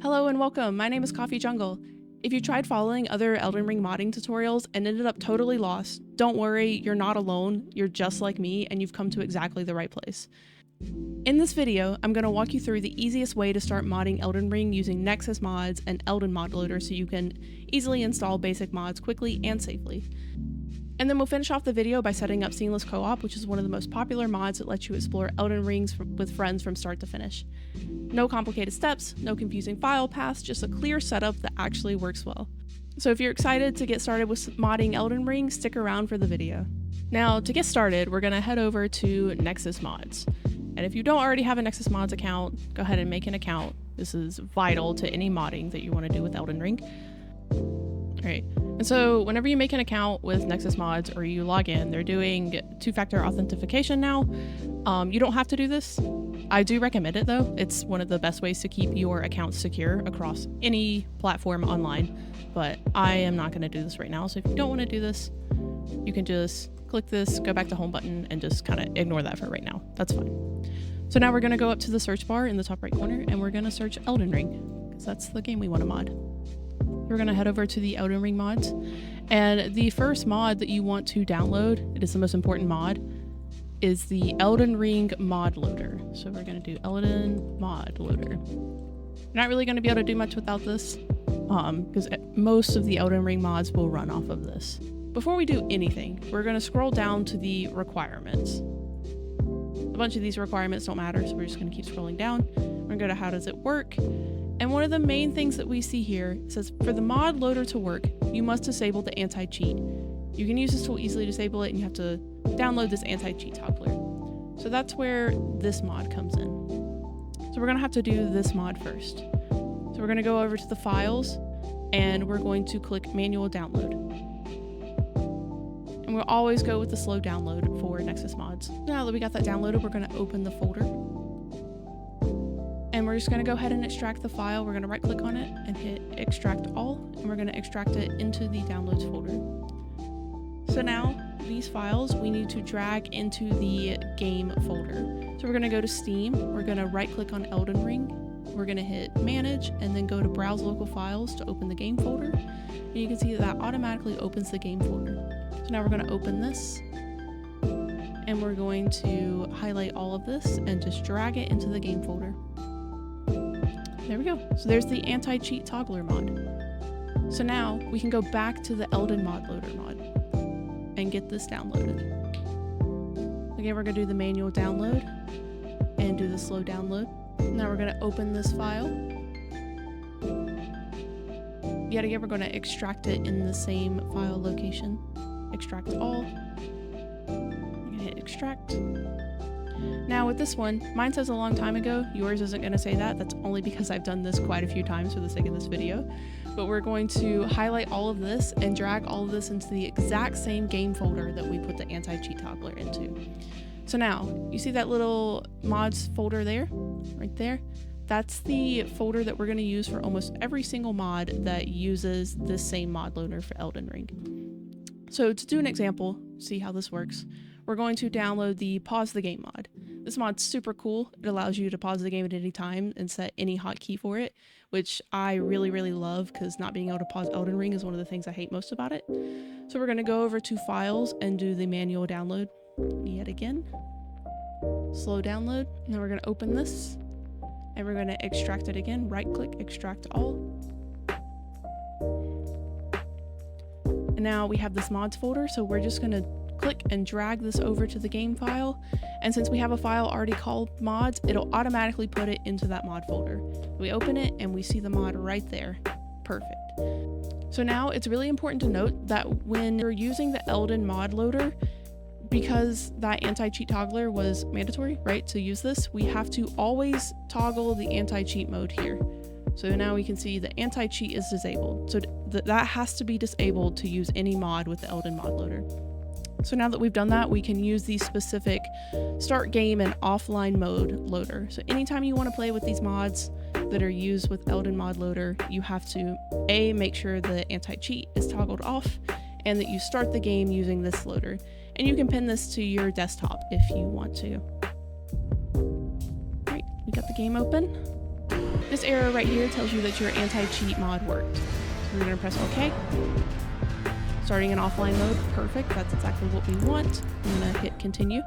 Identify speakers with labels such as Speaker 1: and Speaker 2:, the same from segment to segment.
Speaker 1: Hello and welcome, my name is Coffee Jungle. If you tried following other Elden Ring modding tutorials and ended up totally lost, don't worry, you're not alone, you're just like me and you've come to exactly the right place. In this video, I'm going to walk you through the easiest way to start modding Elden Ring using Nexus Mods and Elden Mod Loader so you can easily install basic mods quickly and safely. And then we'll finish off the video by setting up Seamless Co-op, which is one of the most popular mods that lets you explore Elden Rings with friends from start to finish. No complicated steps, no confusing file paths, just a clear setup that actually works well. So if you're excited to get started with modding Elden Ring, stick around for the video. Now, to get started, we're going to head over to Nexus Mods. And if you don't already have a Nexus Mods account, go ahead and make an account. This is vital to any modding that you want to do with Elden Ring. Alright, and so whenever you make an account with Nexus Mods or you log in, they're doing two-factor authentication now. You don't have to do this. I do recommend it though. It's one of the best ways to keep your account secure across any platform online, but I am not going to do this right now. So if you don't want to do this, you can just click this, go back to home button, and just kind of ignore that for right now. That's fine. So now we're going to go up to the search bar in the top right corner and we're going to search Elden Ring because that's the game we want to mod. We're going to head over to the Elden Ring mods, and the first mod that you want to download, it is the most important mod, is the Elden Ring mod loader. So we're going to do Elden mod loader. You're not really going to be able to do much without this because most of the Elden Ring mods will run off of this. Before we do anything, we're going to scroll down to the requirements. A bunch of these requirements don't matter, so we're just going to keep scrolling down. We're going to go to how does it work. And one of the main things that we see here says, for the mod loader to work, you must disable the anti-cheat. You can use this tool easily disable it, and you have to download this anti-cheat toggler. So that's where this mod comes in. So we're going to have to do this mod first. So we're going to go over to the files, and we're going to click manual download. And we'll always go with the slow download for Nexus Mods. Now that we got that downloaded, we're going to open the folder. And we're just going to go ahead and extract the file. We're going to right click on it and hit extract all, and we're going to extract it into the downloads folder. So now these files we need to drag into the game folder. So we're going to go to Steam, we're going to right click on Elden Ring, we're going to hit manage and then go to browse local files to open the game folder. And you can see that automatically opens the game folder. So now we're going to open this and we're going to highlight all of this and just drag it into the game folder. There we go. So there's the anti-cheat toggler mod. So now we can go back to the Elden Mod Loader mod and get this downloaded. Again, we're going to do the manual download and do the slow download. Now we're going to open this file. Yet again, we're going to extract it in the same file location. Extract all. I'm going to hit extract. Now with this one, mine says a long time ago, yours isn't going to say that. That's only because I've done this quite a few times for the sake of this video. But we're going to highlight all of this and drag all of this into the exact same game folder that we put the anti-cheat toggler into. So now, you see that little mods folder there? Right there? That's the folder that we're going to use for almost every single mod that uses this same mod loader for Elden Ring. So to do an example, see how this works, we're going to download the pause the game mod. This mod's super cool. It allows you to pause the game at any time and set any hotkey for it, which I really, really love because not being able to pause Elden Ring is one of the things I hate most about it. So we're going to go over to files and do the manual download yet again. Slow download. Now we're going to open this and we're going to extract it again. Right click, extract all. And now we have this mods folder, so we're just going to click and drag this over to the game file, and since we have a file already called mods, it'll automatically put it into that mod folder. We open it and we see the mod right there. Perfect. So now it's really important to note that when you're using the Elden mod loader, because that anti-cheat toggler was mandatory, right, to use this, we have to always toggle the anti-cheat mode here. So now we can see the anti-cheat is disabled. So that has to be disabled to use any mod with the Elden mod loader. So now that we've done that, we can use the specific start game and offline mode loader. So anytime you want to play with these mods that are used with Elden mod loader, you have to A, make sure the anti-cheat is toggled off and that you start the game using this loader. And you can pin this to your desktop if you want to. All right, we got the game open. This arrow right here tells you that your anti-cheat mod worked. So we're gonna press OK. Starting in offline mode, perfect, that's exactly what we want. I'm gonna hit continue.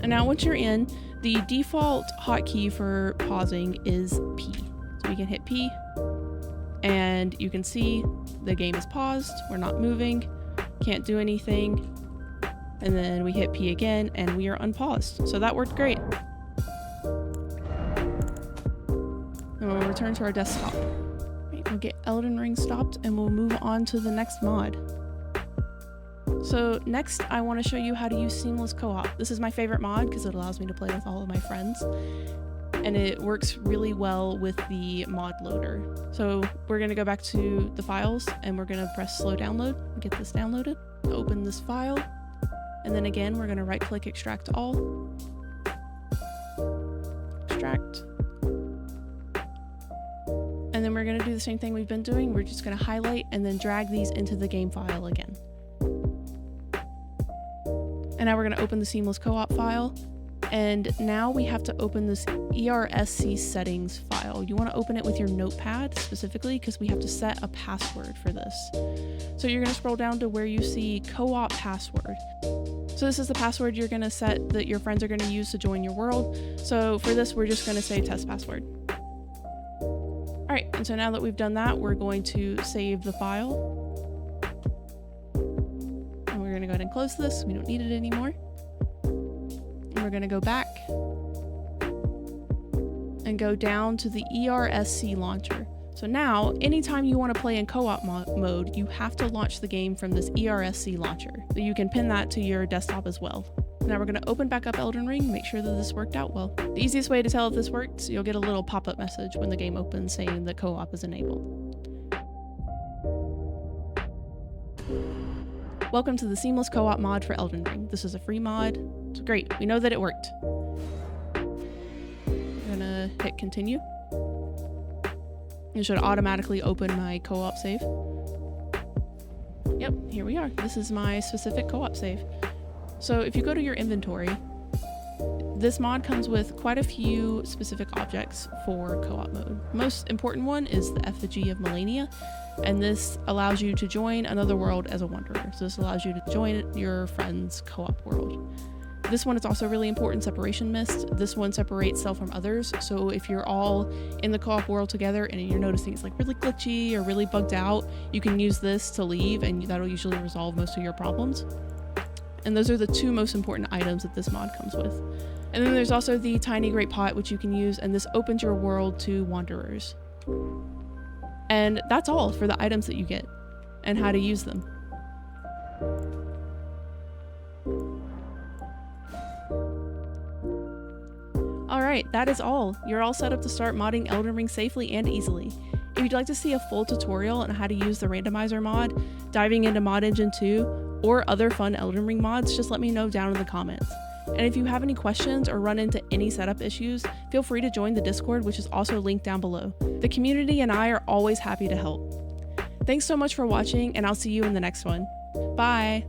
Speaker 1: And now once you're in, the default hotkey for pausing is P. So we can hit P, and you can see the game is paused, we're not moving, can't do anything, and then we hit P again and we are unpaused. So that worked great. And we'll return to our desktop. Right, we'll get Elden Ring stopped and we'll move on to the next mod. So next I want to show you how to use seamless co-op. This is my favorite mod because it allows me to play with all of my friends. And it works really well with the mod loader. So we're going to go back to the files and we're going to press slow download and get this downloaded. Open this file. And then again, we're going to right click extract all. Extract. And then we're going to do the same thing we've been doing. We're just going to highlight and then drag these into the game file again. And now we're going to open the seamless co-op file. And now we have to open this ERSC settings file. You want to open it with your notepad specifically because we have to set a password for this. So you're going to scroll down to where you see co-op password. So this is the password you're going to set that your friends are going to use to join your world. So for this, we're just going to say test password. All right, and so now that we've done that, we're going to save the file. And we're going to go ahead and close this. We don't need it anymore. We're going to go back and go down to the ERSC launcher. So now, anytime you want to play in co-op mode, you have to launch the game from this ERSC launcher. So you can pin that to your desktop as well. Now we're going to open back up Elden Ring, make sure that this worked out well. The easiest way to tell if this worked, you'll get a little pop-up message when the game opens saying that co-op is enabled. Welcome to the seamless co-op mod for Elden Ring. This is a free mod. It's great. We know that it worked. I'm gonna hit continue. It should automatically open my co-op save. Yep, here we are. This is my specific co-op save. So if you go to your inventory, this mod comes with quite a few specific objects for co-op mode. Most important one is the effigy of Melania, and this allows you to join another world as a wanderer. So this allows you to join your friend's co-op world. This one is also really important, separation mist. This one separates self from others. So if you're all in the co-op world together and you're noticing it's like really glitchy or really bugged out, you can use this to leave and that'll usually resolve most of your problems. And those are the two most important items that this mod comes with. And then there's also the tiny great pot, which you can use, and this opens your world to wanderers. And that's all for the items that you get and how to use them. Alright, that is all. You're all set up to start modding Elden Ring safely and easily. If you'd like to see a full tutorial on how to use the Randomizer mod, diving into Mod Engine 2, or other fun Elden Ring mods, just let me know down in the comments. And if you have any questions or run into any setup issues, feel free to join the Discord, which is also linked down below. The community and I are always happy to help. Thanks so much for watching, and I'll see you in the next one. Bye!